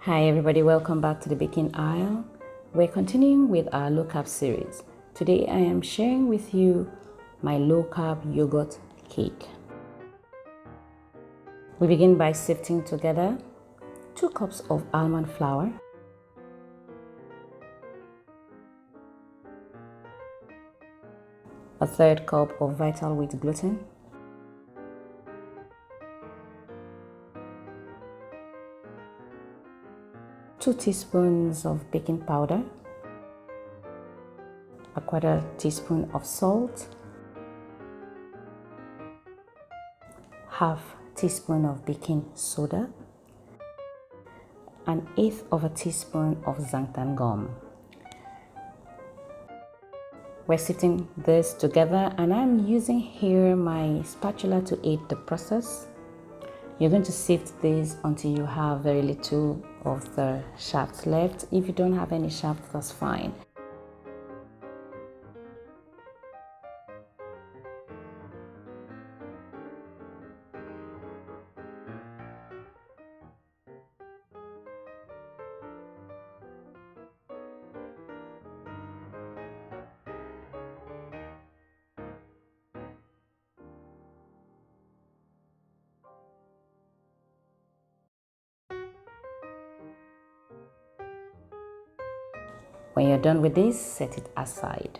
Hi everybody, welcome back to the baking aisle. We're continuing with our low carb series. Today I am sharing with you my low carb yogurt cake. We begin by sifting together 2 cups of almond flour, a 1/3 cup of vital wheat gluten, 2 teaspoons of baking powder, a 1/4 teaspoon of salt, 1/2 teaspoon of baking soda, an 1/8 of a teaspoon of xanthan gum. We're sifting this together and I'm using here my spatula to aid the process. You're going to sift this until you have very little of the shaft left. If you don't have any shaft, that's fine. When you're done with this, set it aside.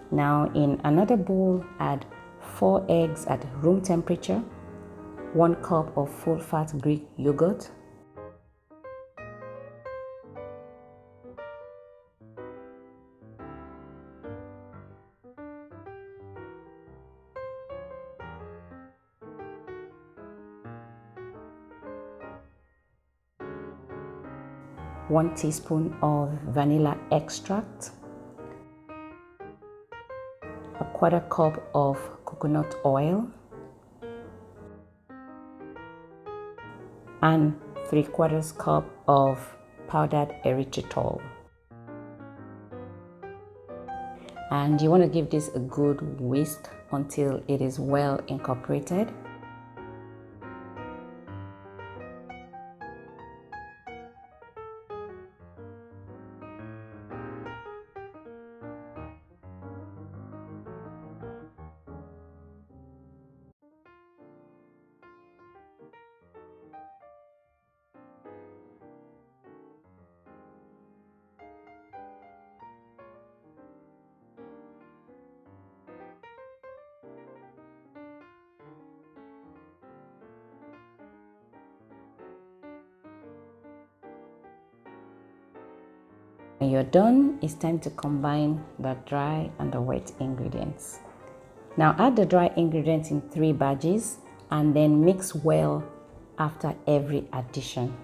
Now in another bowl, add 4 eggs at room temperature, 1 cup of full-fat Greek yogurt, one teaspoon of vanilla extract, a 1/4 cup of coconut oil, and 3/4 cup of powdered erythritol. And you want to give this a good whisk until it is well incorporated. When you're done, it's time to combine the dry and the wet ingredients. Now add the dry ingredients in 3 batches and then mix well after every addition.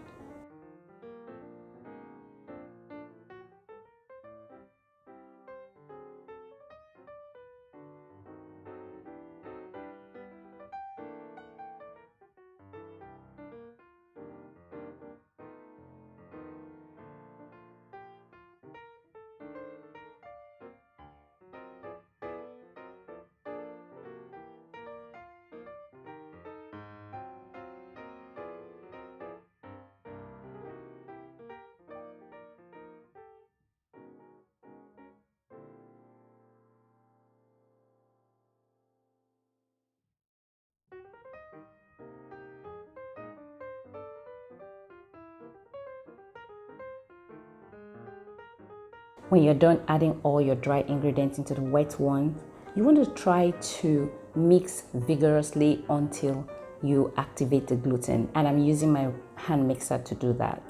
When you're done adding all your dry ingredients into the wet ones, you want to try to mix vigorously until you activate the gluten. And I'm using my hand mixer to do that.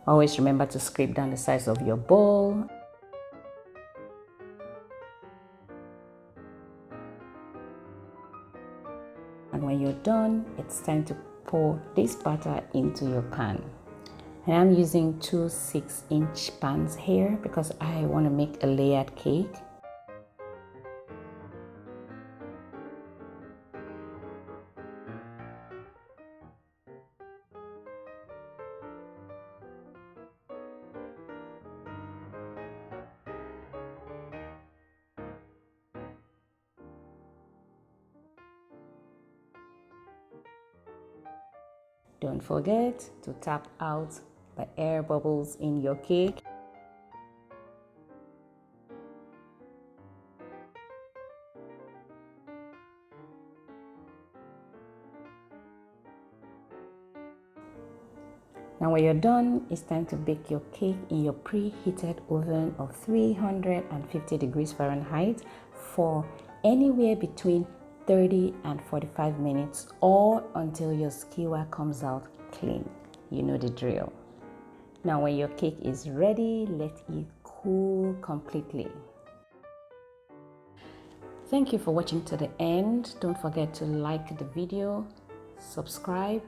Always remember to scrape down the sides of your bowl. And when you're done, it's time to pour this batter into your pan. And I'm using two 6-inch pans here because I want to make a layered cake. Don't forget to tap out the air bubbles in your cake. Now when you're done, it's time to bake your cake in your preheated oven of 350 degrees Fahrenheit for anywhere between 30 and 45 minutes or until your skewer comes out clean. You know the drill. Now when your cake is ready, let it cool completely. Thank you for watching to the end. Don't forget to like the video, subscribe,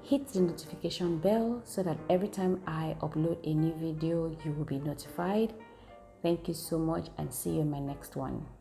hit the notification bell so that every time I upload a new video, you will be notified. Thank you so much and see you in my next one.